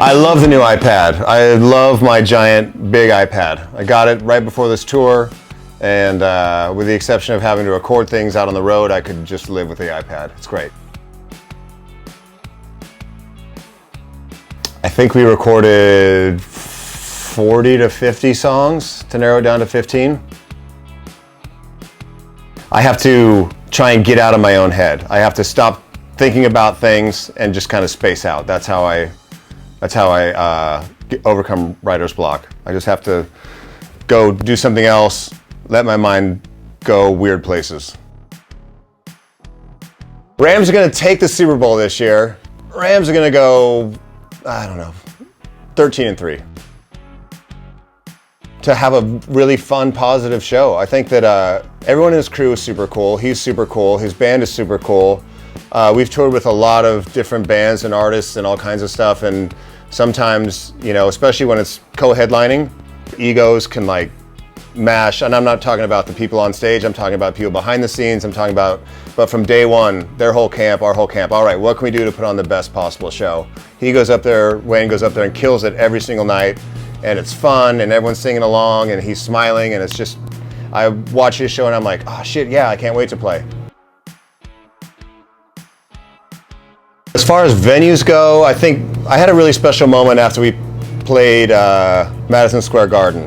I love the new iPad. I love my giant, big iPad. I got it right before this tour, and with the exception of having to record things out on the road, I could just live with the iPad. It's great. I think we recorded 40 to 50 songs to narrow it down to 15. I have to try and get out of my own head. I have to stop thinking about things and just kind of space out. That's how I overcome writer's block. I just have to go do something else, let my mind go weird places. Rams are gonna take the Super Bowl this year. Rams are gonna go, I don't know, 13-3. To have a really fun, positive show. I think that everyone in his crew is super cool. He's super cool. His band is super cool. We've toured with a lot of different bands and artists and all kinds of stuff, and sometimes, you know, especially when it's co-headlining, egos can like mash, and I'm not talking about the people on stage, I'm talking about people behind the scenes, but from day one, their whole camp, our whole camp, all right, what can we do to put on the best possible show? He goes up there, Wayne goes up there and kills it every single night, and it's fun, and everyone's singing along, and he's smiling, and it's just, I watch his show and I'm like, oh shit, yeah, I can't wait to play. As far as venues go, I think I had a really special moment after we played Madison Square Garden.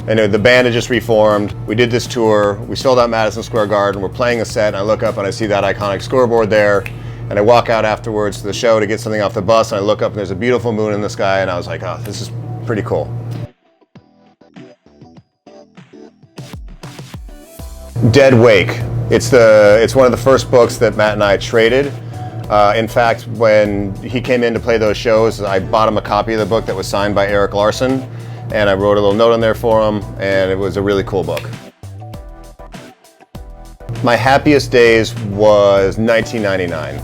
And the band had just reformed. We did this tour. We sold out Madison Square Garden. We're playing a set, and I look up and I see that iconic scoreboard there. And I walk out afterwards to the show to get something off the bus, and I look up and there's a beautiful moon in the sky, and I was like, oh, this is pretty cool. Dead Wake. It's one of the first books that Matt and I traded. In fact, when he came in to play those shows, I bought him a copy of the book that was signed by Eric Larson, and I wrote a little note in there for him, and it was a really cool book. My happiest days was 1999.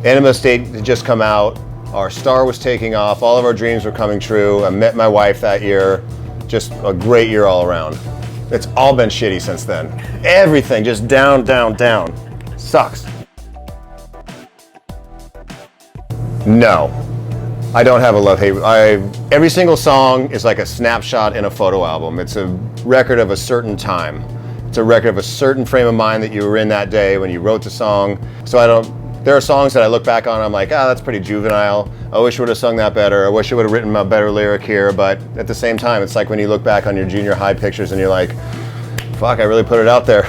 Enema State had just come out, our star was taking off, all of our dreams were coming true. I met my wife that year, just a great year all around. It's all been shitty since then. Everything just down, down, down. Sucks. No, I don't have a love-hate. Every single song is like a snapshot in a photo album. It's a record of a certain time. It's a record of a certain frame of mind that you were in that day when you wrote the song. So there are songs that I look back on and I'm like, that's pretty juvenile. I wish I would have sung that better. I wish I would have written a better lyric here. But at the same time, it's like when you look back on your junior high pictures and you're like, fuck, I really put it out there.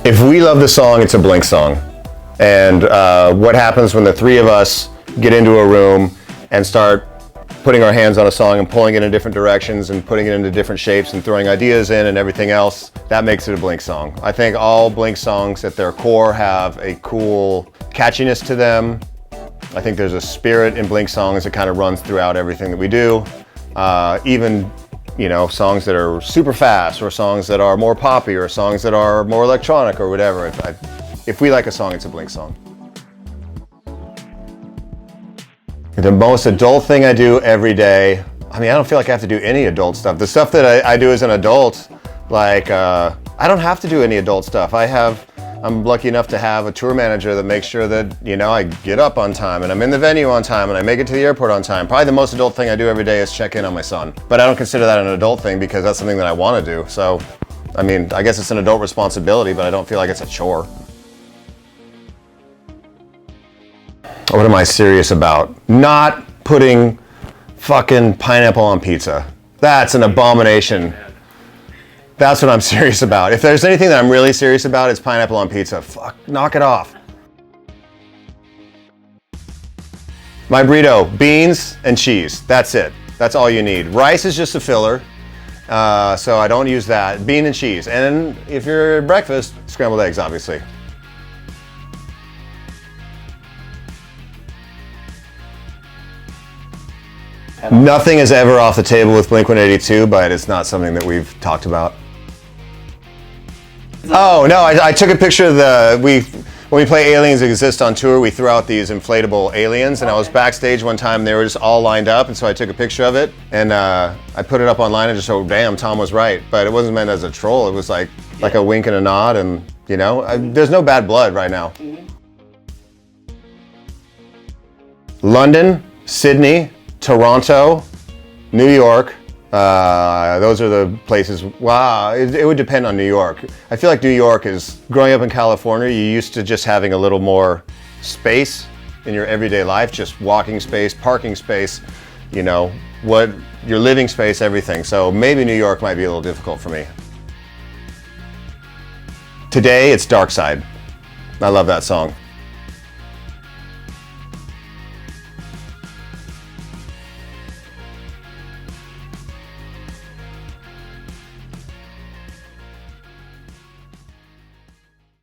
If we love the song, it's a Blink song. And what happens when the three of us get into a room and start putting our hands on a song and pulling it in different directions and putting it into different shapes and throwing ideas in and everything else, that makes it a Blink song. I think all Blink songs at their core have a cool catchiness to them. I think there's a spirit in Blink songs that kind of runs throughout everything that we do. Even, you know, songs that are super fast, or songs that are more poppy, or songs that are more electronic or whatever. If we like a song, it's a Blink song. The most adult thing I do every day, I mean, I don't feel like I have to do any adult stuff. The stuff that I do as an adult, like, I don't have to do any adult stuff. I'm lucky enough to have a tour manager that makes sure that, you know, I get up on time and I'm in the venue on time and I make it to the airport on time. Probably the most adult thing I do every day is check in on my son. But I don't consider that an adult thing because that's something that I want to do. So, I mean, I guess it's an adult responsibility, but I don't feel like it's a chore. What am I serious about? Not putting fucking pineapple on pizza. That's an abomination. That's what I'm serious about. If there's anything that I'm really serious about, it's pineapple on pizza. Fuck, knock it off. My burrito, beans and cheese. That's it. That's all you need. Rice is just a filler, so I don't use that. Bean and cheese. And if you're at breakfast, scrambled eggs, obviously. Nothing is ever off the table with Blink-182, but it's not something that we've talked about. Oh, no, I took a picture of when we play Aliens Exist on tour, we threw out these inflatable aliens, and I was backstage one time, and they were just all lined up, and so I took a picture of it, and I put it up online and just said, damn, Tom was right. But it wasn't meant as a troll, it was like a wink and a nod, and, you know, there's no bad blood right now. London, Sydney, Toronto, New York. Those are the places. Wow, it would depend on New York. I feel like New York is, growing up in California, you used to just having a little more space in your everyday life, just walking space, parking space, you know, what your living space, everything. So maybe New York might be a little difficult for me. Today, it's Dark Side. I love that song.